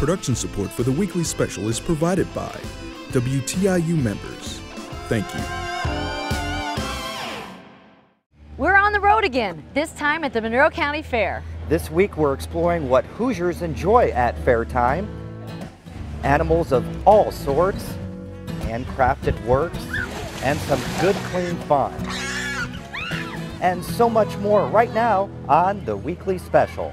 Production support for the weekly special is provided by WTIU members. Thank you. We're on the road again, this time at the Monroe County Fair. This week we're exploring what Hoosiers enjoy at fair time. Animals of all sorts, handcrafted works, and some good clean fun. And so much more right now on the weekly special.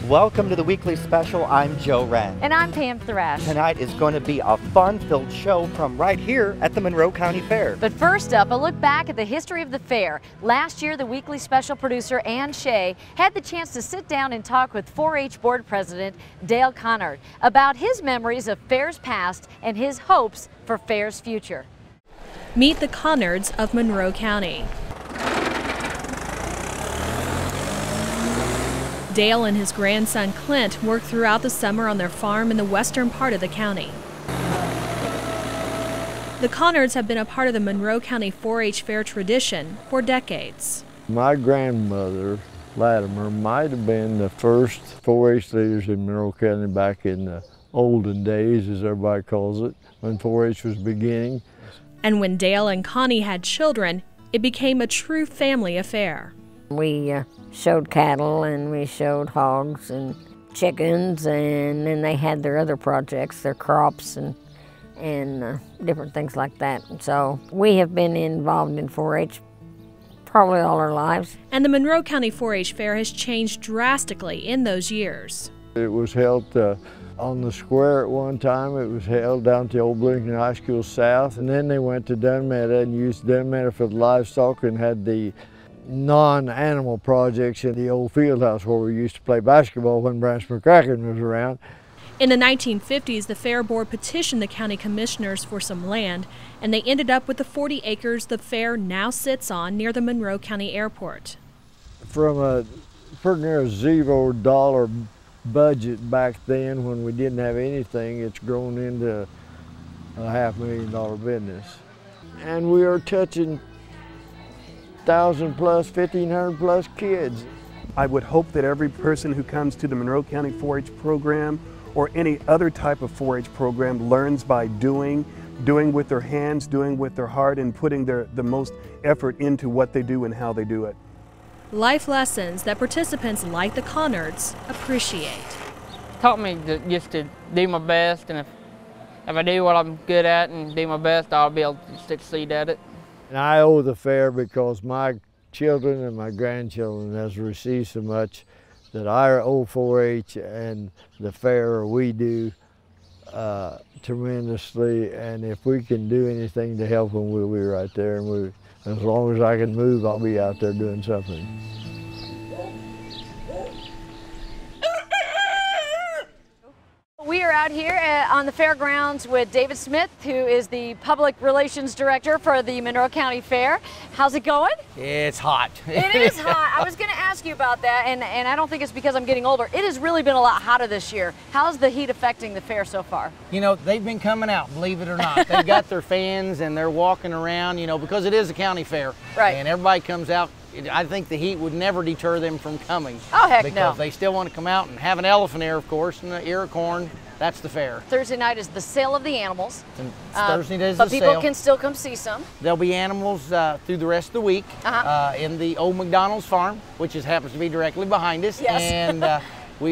Welcome to the weekly special. I'm Joe Wren. And I'm Pam Thrash. Tonight is going to be a fun-filled show from right here at the Monroe County Fair. But first up, a look back at the history of the fair. Last year, the weekly special producer, Ann Shea, had the chance to sit down and talk with 4-H board president Dale Connard about his memories of fairs past and his hopes for fair's future. Meet the Connards of Monroe County. Dale and his grandson Clint worked throughout the summer on their farm in the western part of the county. The Connards have been a part of the Monroe County 4-H fair tradition for decades. My grandmother, Latimer, might have been the first 4-H leaders in Monroe County back in the olden days, as everybody calls it, when 4-H was beginning. And when Dale and Connie had children, it became a true family affair. We showed cattle and we showed hogs and chickens, and then they had their other projects, their crops and different things like that. So we have been involved in 4-H probably all our lives. And the Monroe County 4-H fair has changed drastically in those years. It was held on the square at one time. It was held down to Old Lincoln High School South, and then they went to Dunmeta and used Dunmeta for the livestock and had the non-animal projects in the old field house where we used to play basketball when Branch McCracken was around. In the 1950s, the fair board petitioned the county commissioners for some land, and they ended up with the 40 acres the fair now sits on near the Monroe County Airport. From a pretty near $0 budget back then when we didn't have anything, it's grown into a $500,000 business. And we are touching 1,000 plus, 1,500 plus kids. I would hope that every person who comes to the Monroe County 4-H program or any other type of 4-H program learns by doing with their hands, doing with their heart, and putting the most effort into what they do and how they do it. Life lessons that participants like the Connards appreciate. Taught me just to do my best, and if I do what I'm good at and do my best, I'll be able to succeed at it. And I owe the fair because my children and my grandchildren has received so much that I owe 4-H and the fair, we do tremendously. And if we can do anything to help them, we'll be right there. And as long as I can move, I'll be out there doing something. We are out here on the fairgrounds with David Smith, who is the Public Relations Director for the Monroe County Fair. How's it going? It's hot. It is hot. I was going to ask you about that, and I don't think it's because I'm getting older. It has really been a lot hotter this year. How's the heat affecting the fair so far? You know, they've been coming out, believe it or not. They've got their fans and they're walking around, you know, because it is a county fair. Right. And everybody comes out. I think the heat would never deter them from coming. Oh, heck no. Because they still want to come out and have an elephant ear, of course, and an ear of corn. That's the fair. Thursday night is the sale of the animals. Thursday night is the sale. But people can still come see some. There'll be animals through the rest of the week in the old McDonald's farm, which happens to be directly behind us. Yes. And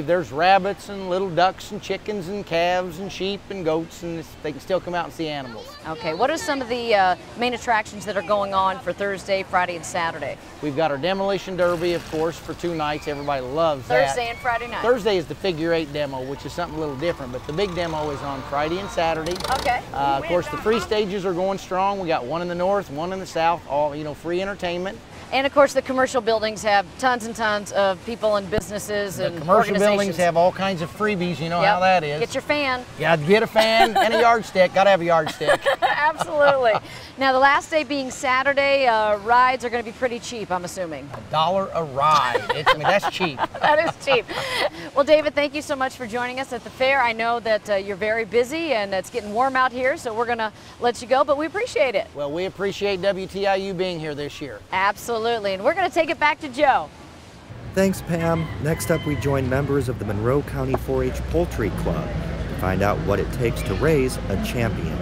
there's rabbits and little ducks and chickens and calves and sheep and goats, and they can still come out and see animals. Okay, what are some of the main attractions that are going on for Thursday, Friday, and Saturday? We've got our demolition derby, of course, for 2 nights. Everybody loves that. Thursday and Friday night. Thursday is the figure 8 demo, which is something a little different, but the big demo is on Friday and Saturday. Okay. Of course, the free stages are going strong. We got one in the north, one in the south, all, you know, free entertainment. And of course, the commercial buildings have tons and tons of people and businesses and commercial organizations. buildings have all kinds of freebies, you know how that is. Get your fan. Yeah, get a fan and a yardstick. Gotta have a yardstick. Absolutely. Now, the last day being Saturday, rides are going to be pretty cheap, I'm assuming. $1 a ride. I mean, that's cheap. That is cheap. Well, David, thank you so much for joining us at the fair. I know that you're very busy and it's getting warm out here, so we're going to let you go, but we appreciate it. Well, we appreciate WTIU being here this year. Absolutely. And we're going to take it back to Joe. Thanks, Pam. Next up, we join members of the Monroe County 4-H Poultry Club to find out what it takes to raise a champion.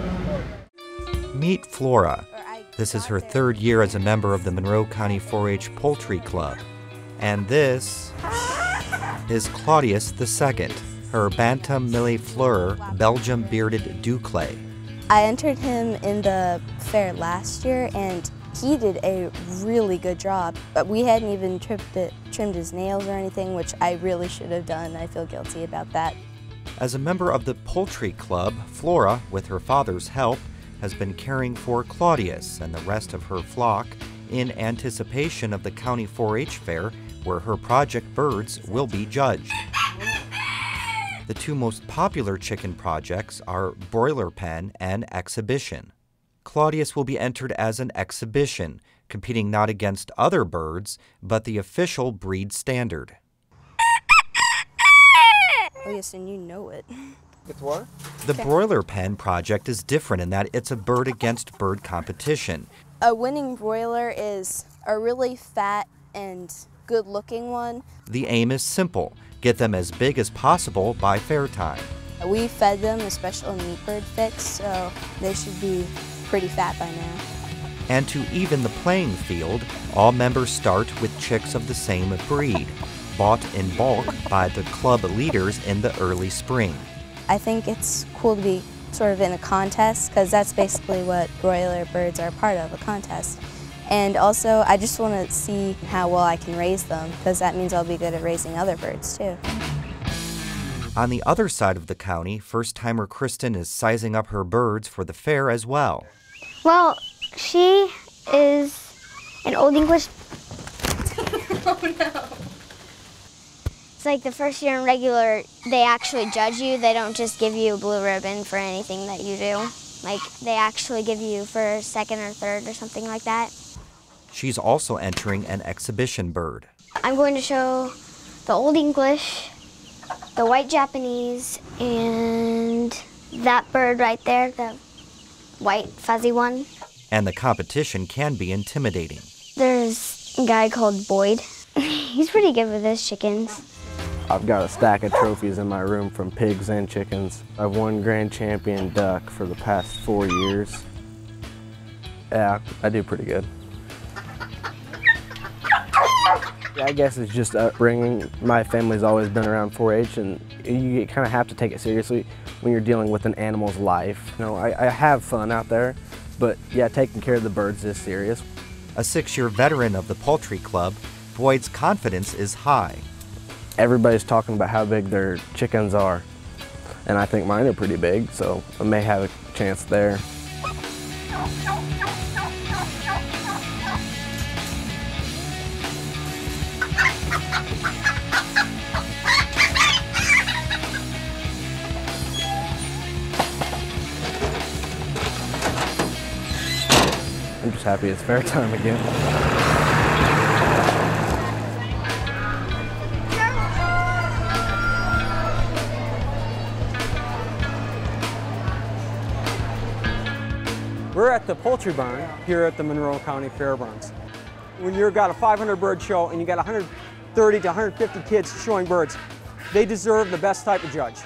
Meet Flora. This is her 3rd year as a member of the Monroe County 4-H Poultry Club. And this is Claudius II, her Bantam Millefleur Belgium bearded Duclay. I entered him in the fair last year and he did a really good job, but we hadn't even trimmed his nails or anything, which I really should have done. I feel guilty about that. As a member of the Poultry Club, Flora, with her father's help, has been caring for Claudius and the rest of her flock in anticipation of the County 4-H Fair, where her project birds will be judged. The 2 most popular chicken projects are broiler pen and exhibition. Claudius will be entered as an exhibition, competing not against other birds, but the official breed standard. Oh yes, and you know it. It's what? The broiler pen project is different in that it's a bird against bird competition. A winning broiler is a really fat and good-looking one. The aim is simple: get them as big as possible by fair time. We fed them a special meat bird fix, so they should be pretty fat by now. And to even the playing field, all members start with chicks of the same breed, bought in bulk by the club leaders in the early spring. I think it's cool to be sort of in a contest, because that's basically what broiler birds are part of, a contest. And also, I just want to see how well I can raise them, because that means I'll be good at raising other birds too. On the other side of the county, first-timer Kristen is sizing up her birds for the fair as well. Well, she is an Old English. Oh no. It's like the first year in regular, they actually judge you. They don't just give you a blue ribbon for anything that you do. Like, they actually give you for 2nd or 3rd or something like that. She's also entering an exhibition bird. I'm going to show the Old English, the white Japanese, and that bird right there, the white fuzzy one. And the competition can be intimidating. There's a guy called Boyd. He's pretty good with his chickens. I've got a stack of trophies in my room from pigs and chickens. I've won grand champion duck for the past 4 years. Yeah, I do pretty good. Yeah, I guess it's just upbringing. My family's always been around 4-H, and you kind of have to take it seriously when you're dealing with an animal's life. You know, I have fun out there, but yeah, taking care of the birds is serious. A 6-year veteran of the Poultry Club, Boyd's confidence is high. Everybody's talking about how big their chickens are, and I think mine are pretty big, so I may have a chance there. I'm just happy it's fair time again. We're at the poultry barn here at the Monroe County Fairgrounds. When you've got a 500 bird show and you got 130 to 150 kids showing birds, they deserve the best type of judge.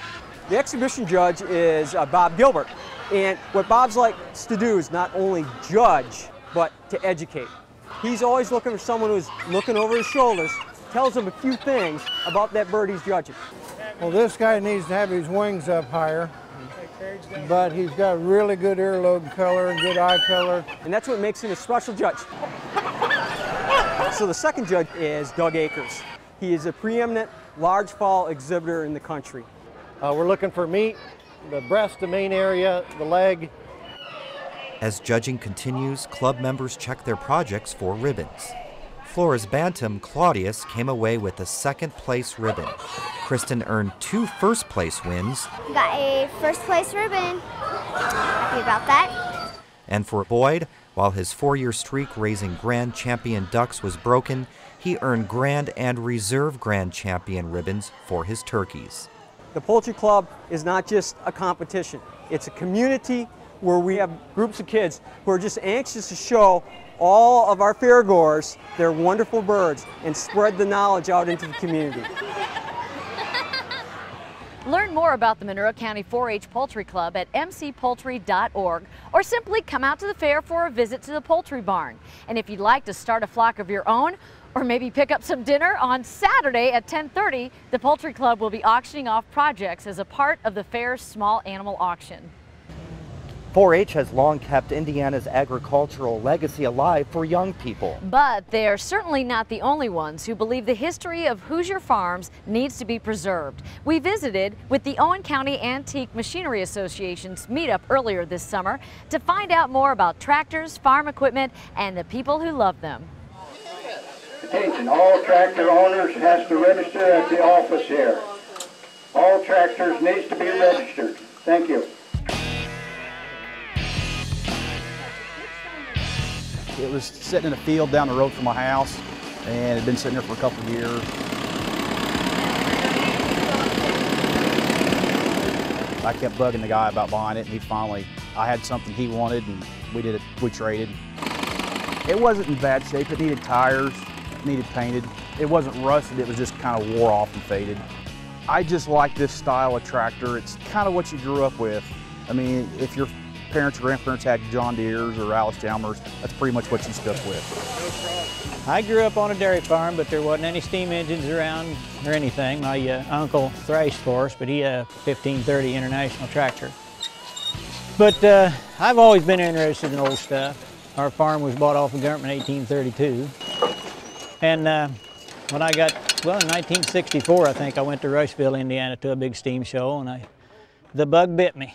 The exhibition judge is Bob Gilbert, and what Bob's likes to do is not only judge, but to educate. He's always looking for someone who's looking over his shoulders, tells him a few things about that bird he's judging. Well, this guy needs to have his wings up higher, but he's got really good earlobe color and good eye color. And that's what makes him a special judge. So the second judge is Doug Akers. He is a preeminent large fowl exhibitor in the country. We're looking for meat, the breast, the main area, the leg. As judging continues, club members check their projects for ribbons. floors bantam, Claudius came away with the second place ribbon. Kristen earned 2 first place wins. Got a first place ribbon. Happy about that. And for Boyd, while his 4-year streak raising Grand Champion ducks was broken, he earned Grand and Reserve Grand Champion ribbons for his turkeys. The Poultry Club is not just a competition. It's a community where we have groups of kids who are just anxious to show all of our fairgoers their wonderful birds and spread the knowledge out into the community. Learn more about the Monroe County 4-H Poultry Club at mcpoultry.org, or simply come out to the fair for a visit to the poultry barn. And if you'd like to start a flock of your own, or maybe pick up some dinner on Saturday at 10:30, the Poultry Club will be auctioning off projects as a part of the fair's small animal auction. 4-H has long kept Indiana's agricultural legacy alive for young people. But they are certainly not the only ones who believe the history of Hoosier farms needs to be preserved. We visited with the Owen County Antique Machinery Association's meetup earlier this summer to find out more about tractors, farm equipment, and the people who love them. Attention, all tractor owners has to register at the office here. All tractors needs to be registered. Thank you. It was sitting in a field down the road from my house, and it had been sitting there for a couple of years. I kept bugging the guy about buying it, and he finally, I had something he wanted, and we traded. It wasn't in bad shape. It needed tires, it needed painted. It wasn't rusted, it was just kind of wore off and faded. I just like this style of tractor. It's kind of what you grew up with. I mean, if your parents or grandparents had John Deere's or Alice Chalmers, that's pretty much what you stuck with. I grew up on a dairy farm, but there wasn't any steam engines around or anything. My uncle thrashed for us, but he had a 1530 International tractor. But I've always been interested in old stuff. Our farm was bought off the government in 1832. And when I got, well, in 1964, I think, I went to Rushville, Indiana to a big steam show, and the bug bit me.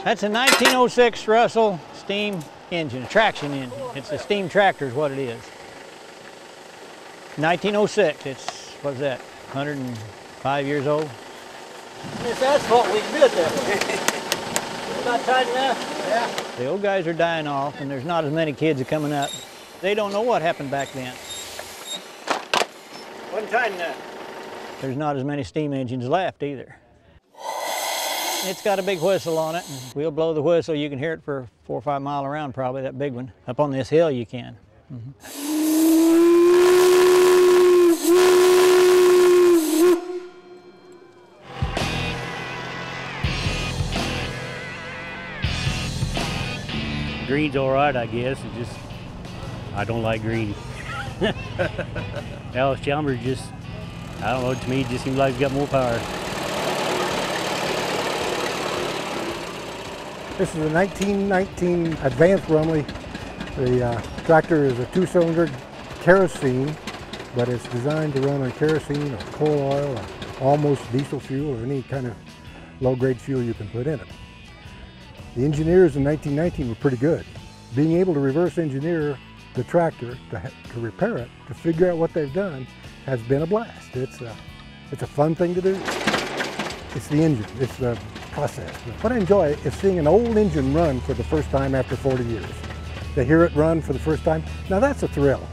That's a 1906 Russell steam engine, a traction engine. It's a steam tractor is what it is. 1906, it's, what's that, 105 years old? This asphalt we can do it that way. About tight enough? Yeah. The old guys are dying off, and there's not as many kids are coming up. They don't know what happened back then. Wasn't tight enough. There's not as many steam engines left either. It's got a big whistle on it, and we'll blow the whistle. You can hear it for 4 or 5 miles around, probably, that big one. Up on this hill you can. Green's all right, I guess. It just, I don't like green. Alice Chalmers just, I don't know, to me it just seems like it's got more power. This is a 1919 Advanced Rumley. The tractor is a 2-cylinder kerosene, but it's designed to run on kerosene or coal oil or almost diesel fuel or any kind of low-grade fuel you can put in it. The engineers in 1919 were pretty good. Being able to reverse engineer the tractor to repair it, to figure out what they've done, has been a blast. It's a fun thing to do. It's the engine, it's the process. What I enjoy is seeing an old engine run for the first time after 40 years. To hear it run for the first time, now that's a thrill.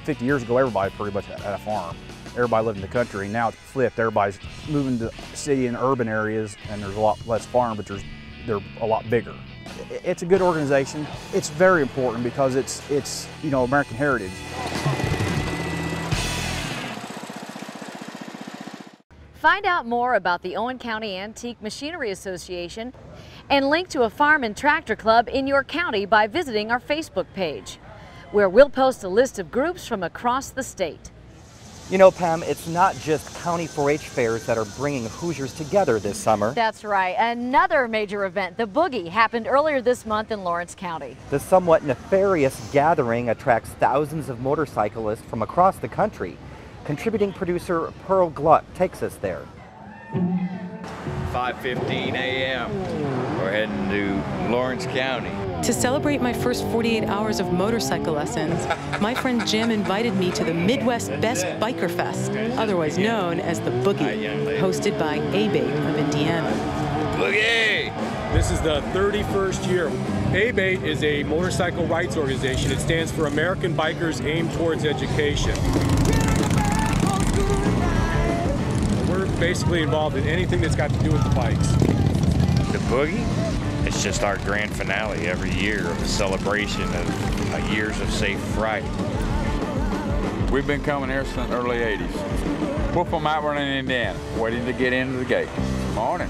50 years ago, everybody pretty much had a farm. Everybody lived in the country. Now it's flipped. Everybody's moving to city and urban areas, and there's a lot less farm, but they're a lot bigger. It's a good organization. It's very important because it's you know, American heritage. Find out more about the Owen County Antique Machinery Association and link to a farm and tractor club in your county by visiting our Facebook page, where we'll post a list of groups from across the state. You know, Pam, it's not just county 4-H fairs that are bringing Hoosiers together this summer. That's right. Another major event, the Boogie, happened earlier this month in Lawrence County. The somewhat nefarious gathering attracts thousands of motorcyclists from across the country. Contributing producer Pearl Gluck takes us there. 5:15 a.m. We're heading to Lawrence County. To celebrate my first 48 hours of motorcycle lessons, my friend Jim invited me to the Midwest Best Biker Fest, otherwise known as the Boogie, hosted by ABATE of Indiana. Boogie! This is the 31st year. ABATE is a motorcycle rights organization. It stands for American Bikers Aimed Towards Education. We're basically involved in anything that's got to do with the bikes. The Boogie? It's just our grand finale every year of a celebration of years of safe riding. We've been coming here since the early 80s. We're from Auburn, Indiana, waiting to get into the gate. Morning.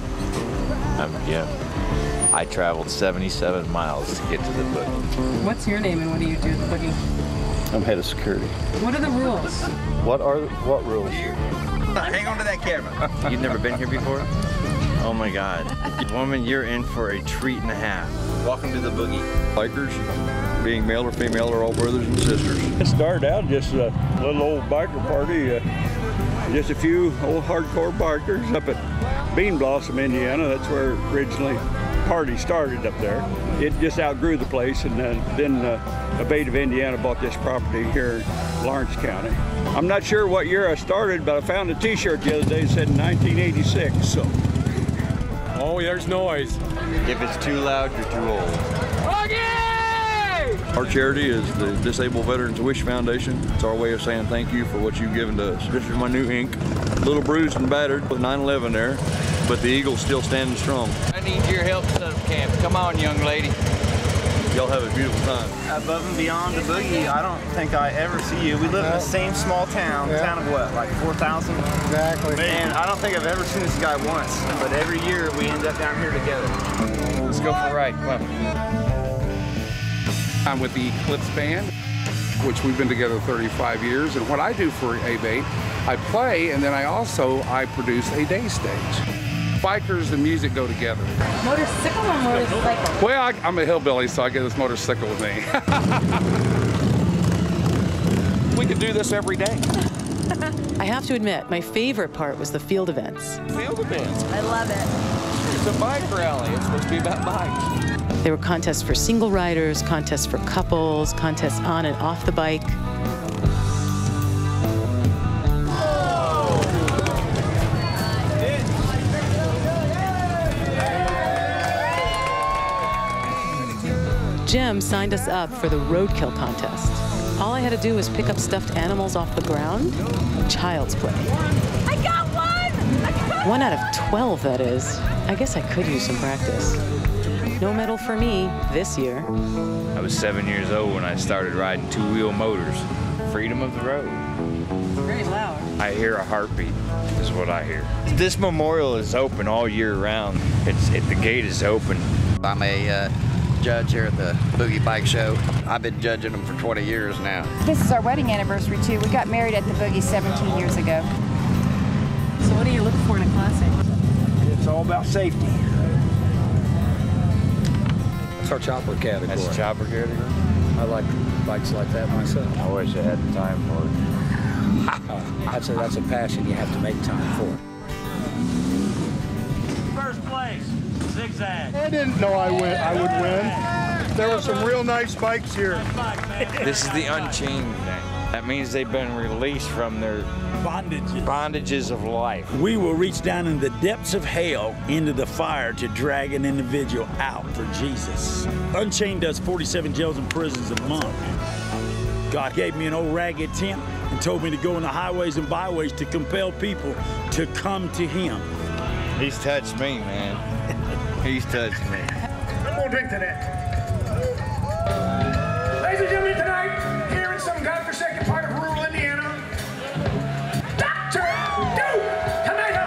I traveled 77 miles to get to the Boogie. What's your name and what do you do at the Boogie? I'm head of security. What are the rules? What rules? Hang on to that camera. You've never been here before? Oh my God. Woman, you're in for a treat and a half. Welcome to the Boogie. Bikers, being male or female, are all brothers and sisters. It started out just a little old biker party. Just a few old hardcore bikers up at Bean Blossom, Indiana. That's where originally party started up there. It just outgrew the place, and then ABATE of Indiana bought this property here in Lawrence County. I'm not sure what year I started, but I found a t-shirt the other day that said 1986, so. Oh, there's noise. If it's too loud, you're too old. Our charity is the Disabled Veterans Wish Foundation. It's our way of saying thank you for what you've given to us. This is my new ink. A little bruised and battered with 9/11 there, but the Eagle's still standing strong. I need your help to set up camp. Come on, young lady. Y'all have a beautiful time. Above and beyond the Boogie, I don't think I ever see you. We live in the same small town, town of what, like 4,000? Exactly. And I don't think I've ever seen this guy once, but every year we end up down here together. Let's go for a ride, come on. I'm with the Eclipse Band, which we've been together 35 years. And what I do for ABATE, I play, and then I produce a day stage. Bikers and music go together. Motorcycle or motorcycle? Well, I'm a hillbilly, so I get this motorcycle with me. We could do this every day. I have to admit, my favorite part was the field events. Field events? I love it. It's a bike rally. It's supposed to be about bikes. There were contests for single riders, contests for couples, contests on and off the bike. Jim signed us up for the roadkill contest. All I had to do was pick up stuffed animals off the ground. Child's play. I got one! 1 out of 12, that is. I guess I could use some practice. No medal for me this year. I was 7 years old when I started riding two-wheel motors. Freedom of the road. Very loud. I hear a heartbeat, is what I hear. This memorial is open all year round. The gate is open. I'm a judge here at the Boogie Bike Show. I've been judging them for 20 years now. This is our wedding anniversary too. We got married at the Boogie 17 years ago. So what are you looking for in a classic? It's all about safety. That's our chopper category. That's a chopper category? I like bikes like that myself. I wish I had the time for it. That's a passion you have to make time for. First place, Zigzag. I didn't know I would win. There were some real nice bikes here. This is the Unchained thing. That means they've been released from their bondages of life. We will reach down in the depths of hell into the fire to drag an individual out for Jesus. Unchained does 47 jails and prisons a month. God gave me an old ragged tent and told me to go in the highways and byways to compel people to come to Him. He's touched me, man. He's touched me. I'm gonna drink to that. Ladies and gentlemen, tonight, here in some godforsaken part of rural Indiana, Dr. Duke Tomato.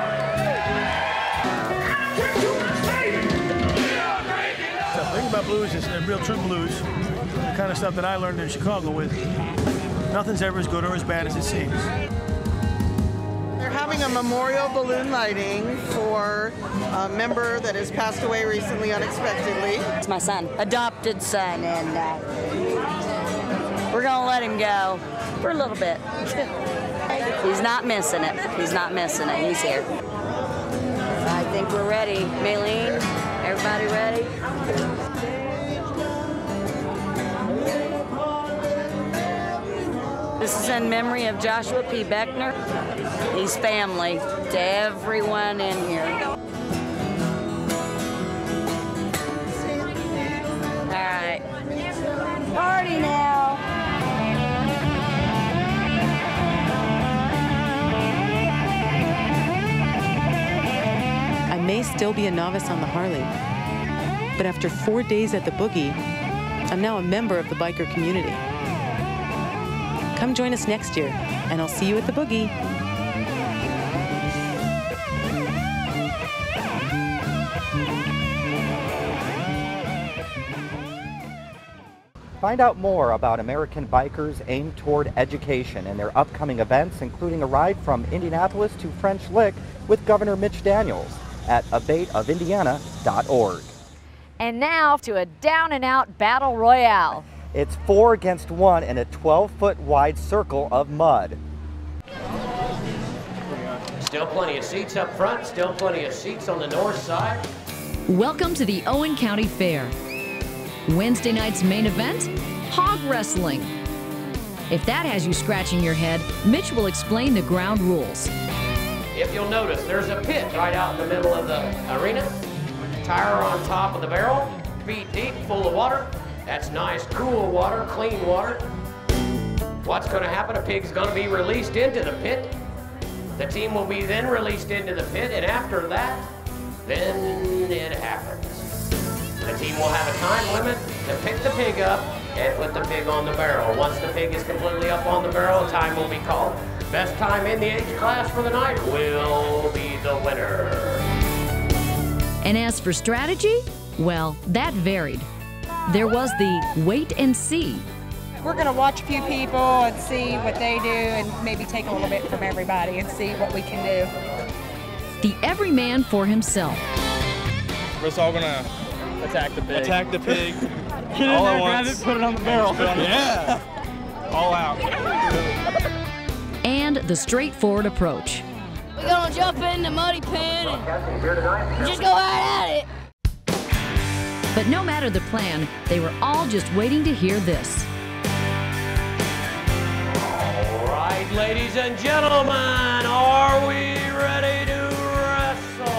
The thing about blues is real true blues, the kind of stuff that I learned in Chicago with. Nothing's ever as good or as bad as it seems. They're having a memorial balloon lighting for a member that has passed away recently unexpectedly. It's my son, adopted son, and we're gonna let him go for a little bit. He's not missing it. He's not missing it. He's here. I think we're ready. Maylene, everybody ready? This is in memory of Joshua P. Beckner. He's family to everyone in here. All right. Party now. I may still be a novice on the Harley, but after 4 days at the Boogie, I'm now a member of the biker community. Come join us next year, and I'll see you at the Boogie. Find out more about American bikers aimed toward education and their upcoming events, including a ride from Indianapolis to French Lick with Governor Mitch Daniels at abateofindiana.org. And now to a down-and-out battle royale. It's 4 against 1 in a 12-foot wide circle of mud. Still plenty of seats up front, still plenty of seats on the north side. Welcome to the Owen County Fair. Wednesday night's main event, Hog Wrestling. If that has you scratching your head, Mitch will explain the ground rules. If you'll notice, there's a pit right out in the middle of the arena. Tire on top of the barrel, feet deep, full of water. That's nice, cool water, clean water. What's going to happen? A pig's going to be released into the pit. The team will be then released into the pit, and after that, then it happens. The team will have a time limit to pick the pig up and put the pig on the barrel. Once the pig is completely up on the barrel, time will be called. Best time in the age class for the night will be the winner. And as for strategy, well, that varied. There was the wait and see. We're going to watch a few people and see what they do and maybe take a little bit from everybody and see what we can do. The every man for himself. We're just all going to attack the pig. Attack the pig. Get in there, grab it, put it on the barrel. Yeah. All out. And the straightforward approach. We're gonna jump in the muddy pen and just go right at it. But no matter the plan, they were all just waiting to hear this. All right, ladies and gentlemen, are we ready to wrestle?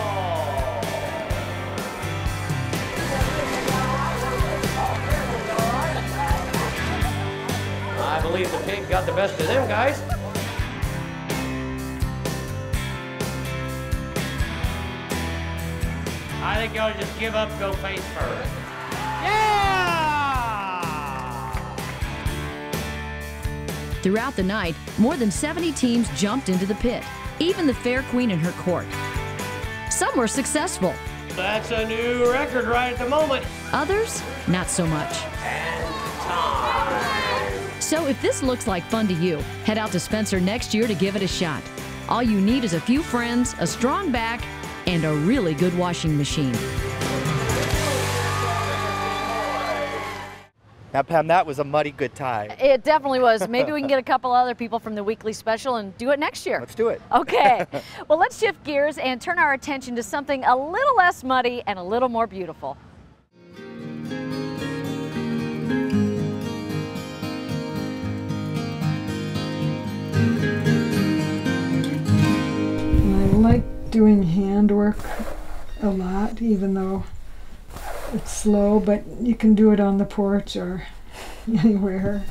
I believe the pig got the best of them guys. I think y'all just give up, go face first. Throughout the night, more than 70 teams jumped into the pit, even the Fair Queen and her court. Some were successful. That's a new record right at the moment. Others, not so much. And time. So if this looks like fun to you, head out to Spencer next year to give it a shot. All you need is a few friends, a strong back, and a really good washing machine. Now, Pam, that was a muddy good time. It definitely was. Maybe we can get a couple other people from the weekly special and do it next year. Let's do it. Okay. Well, let's shift gears and turn our attention to something a little less muddy and a little more beautiful. I like doing handwork a lot, even though it's slow, but you can do it on the porch or anywhere.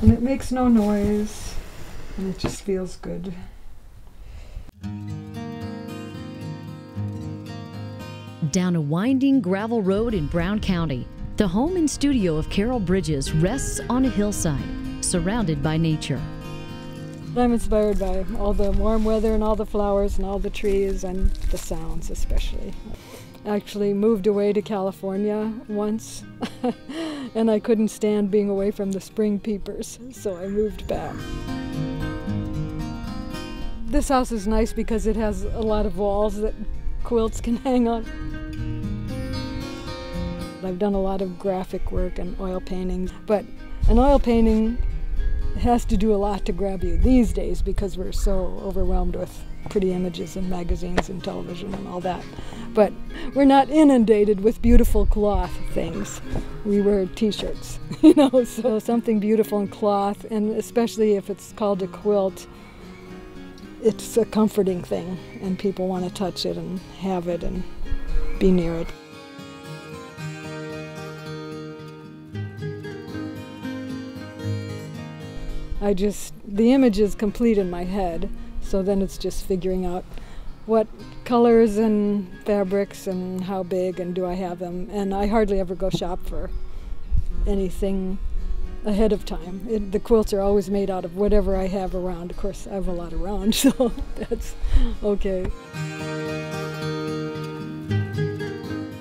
And it makes no noise, and it just feels good. Down a winding gravel road in Brown County, the home and studio of Carol Bridges rests on a hillside, surrounded by nature. I'm inspired by all the warm weather and all the flowers and all the trees and the sounds especially. I actually moved away to California once and I couldn't stand being away from the spring peepers, so I moved back. This house is nice because it has a lot of walls that quilts can hang on. I've done a lot of graphic work and oil paintings, but an oil painting has to do a lot to grab you these days because we're so overwhelmed with pretty images in magazines and television and all that. But we're not inundated with beautiful cloth things. We wear t-shirts, you know, so something beautiful in cloth, and especially if it's called a quilt, it's a comforting thing, and people want to touch it and have it and be near it. The image is complete in my head, so then it's just figuring out what colors and fabrics and how big and do I have them. And I hardly ever go shop for anything ahead of time. The quilts are always made out of whatever I have around. Of course, I have a lot around, so that's okay.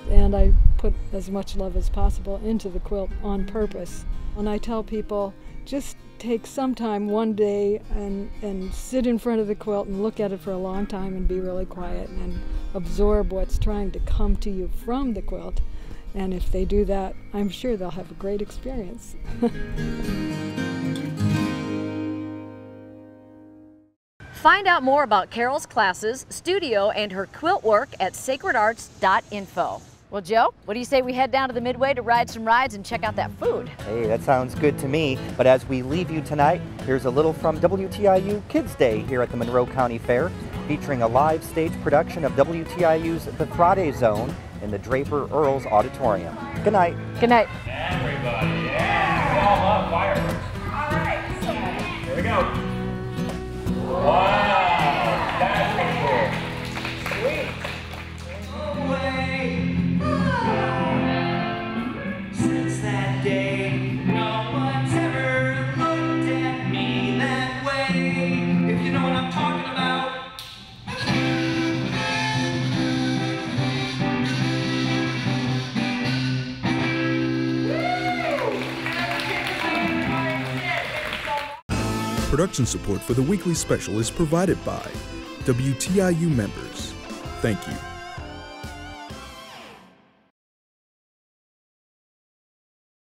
And I put as much love as possible into the quilt on purpose. And I tell people, just take some time one day and sit in front of the quilt and look at it for a long time and be really quiet and absorb what's trying to come to you from the quilt. And if they do that, I'm sure they'll have a great experience. Find out more about Carol's classes, studio, and her quilt work at sacredarts.info. Well, Joe, what do you say we head down to the Midway to ride some rides and check out that food? Hey, that sounds good to me. But as we leave you tonight, here's a little from WTIU Kids Day here at the Monroe County Fair, featuring a live stage production of WTIU's The Friday Zone in the Draper Earls Auditorium. Good night. Good night. Everybody, yeah, we all love fireworks. All right. Here we go. Wow, that's pretty cool. Sweet. Since that day, no one's ever looked at me that way. If you know what I'm talking about. Production support for the weekly special is provided by WTIU members. Thank you.